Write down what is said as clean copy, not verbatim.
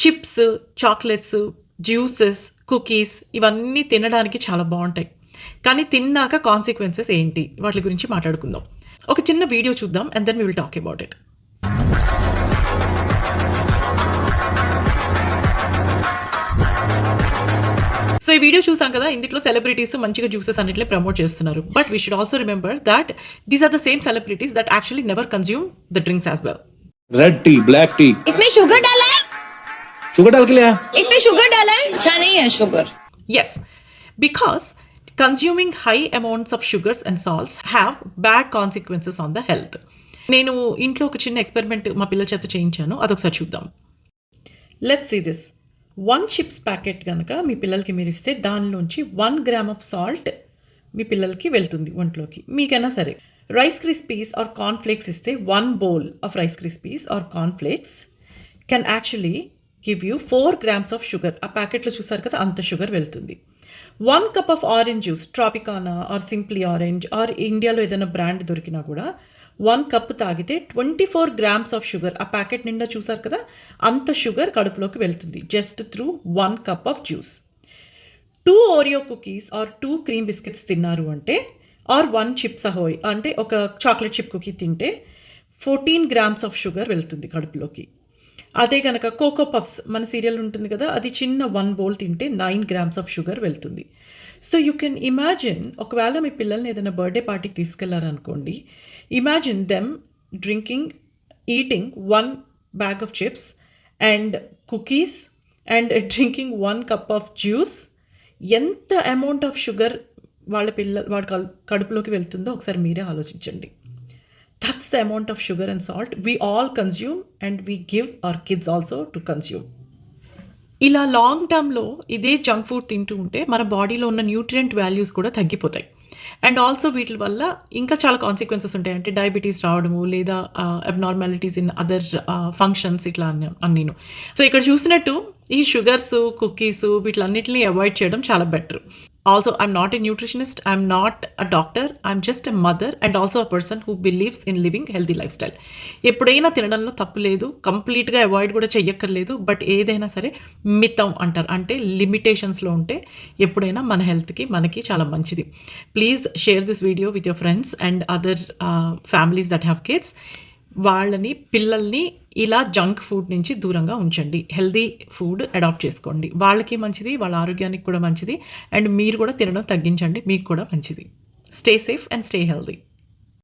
Chips, chocolates, juices, cookies ఇవన్నీ తినడానికి చాలా బావుంటాయి. కానీ తిన్నాక కాన్సిక్వెన్సెస్ ఏంటి? వాటి గురించి మాట్లాడుకుందాం. ఒక చిన్న వీడియో చూద్దాం and then we will talk about it. So ఈ వీడియో చూసాం కదా, ఇందులో సెలబ్రిటీస్ మంచిగా జ్యూసెస్ అన్నిటిని ప్రమోట్ చేస్తున్నారు. But we should also remember that these are the same celebrities that actually never consume the drinks as well. Red tea, black tea, इसमें sugar डाला है? शुगर डाल के लिया? इसमें शुगर डाला है? अच्छा नहीं है sugar. Yes, because consuming high amounts of sugars and salts have bad consequences on the health. నేను ఇంట్లో ఒక చిన్న ఎక్స్పెరిమెంట్ మా పిల్లల చేత చేయించాను, అదొకసారి చూద్దాం. Let's see this. 1 chips packet కనుక మీ పిల్లలకి మీరు ఇస్తే దానిలోంచి 1 గ్రామ్ ఆఫ్ సాల్ట్ మీ పిల్లలకి వెళ్తుంది ఒంట్లోకి, మీకైనా సరే. రైస్ క్రిస్పీస్ ఆర్ కార్న్ఫ్లేక్స్ ఇస్తే 1 bowl of rice krispies or cornflakes can actually give you 4 grams of sugar. ఆ ప్యాకెట్లో చూసారు కదా, అంత షుగర్ వెళ్తుంది. 1 cup of orange juice, Tropicana or simply orange or ఇండియాలో ఏదైనా బ్రాండ్ దొరికినా కూడా 1 cup తాగితే 24 grams ఆఫ్ షుగర్, ఆ ప్యాకెట్ నిండా చూసారు కదా, అంత షుగర్ కడుపులోకి వెళ్తుంది just through 1 cup of juice. 2 Oreo cookies or 2 cream biscuits తిన్నారు అంటే, ఆర్ 1 చిప్స్ ahoy అంటే ఒక చాక్లెట్ చిప్ కుకీ తింటే 14 grams ఆఫ్ షుగర్ వెళ్తుంది కడుపులోకి. అదే కనుక కోకో పఫ్స్ మన సీరియల్ ఉంటుంది కదా, అది చిన్న 1 bowl తింటే 9 grams ఆఫ్ షుగర్ వెళ్తుంది. సో యూ కెన్ ఇమాజిన్, ఒకవేళ మీ పిల్లల్ని ఏదైనా బర్త్డే పార్టీకి తీసుకెళ్లారనుకోండి, imagine them eating 1 bag of chips and cookies and drinking 1 cup of juice. ఎంత అమౌంట్ ఆఫ్ షుగర్ వాడి కడుపులోకి వెళ్తుందో ఒకసారి మీరే ఆలోచించండి. That's the amount of sugar and salt we all consume and we give our kids also to consume. ఇలా long టర్మ్లో ఇదే జంక్ ఫుడ్ తింటూ ఉంటే మన బాడీలో ఉన్న న్యూట్రియంట్ వాల్యూస్ కూడా తగ్గిపోతాయి. అండ్ ఆల్సో వీటి వల్ల ఇంకా చాలా కాన్సిక్వెన్సెస్ ఉంటాయి. అంటే డయాబెటీస్ రావడము, లేదా అబ్నార్మాలిటీస్ ఇన్ అదర్ ఫంక్షన్స్, ఇట్లా అన్నీను. సో ఇక్కడ చూసినట్టు ఈ షుగర్స్, కుకీస్ వీటిలన్నిటిని అవాయిడ్ చేయడం చాలా better. Also, I'm not a nutritionist, I'm not a doctor, I'm just a mother and also a person who believes in living healthy lifestyle. ఎప్పుడైనా తినడంలో తప్పు లేదు, కంప్లీట్గా అవాయిడ్ కూడా చెయ్యక్కర్లేదు. బట్ ఏదైనా సరే మితం అంటారు, అంటే లిమిటేషన్స్లో ఉంటే ఎప్పుడైనా మన హెల్త్కి మనకి చాలా మంచిది. Please share this video with your friends and other families that have kids. పిల్లల్ని ఇలా జంక్ ఫుడ్ నుంచి దూరంగా ఉంచండి. హెల్దీ ఫుడ్ అడాప్ట్ చేసుకోండి. వాళ్ళకి మంచిది, వాళ్ళ ఆరోగ్యానికి కూడా మంచిది. అండ్ మీరు కూడా తినడం తగ్గించండి, మీకు కూడా మంచిది. Stay safe and stay healthy.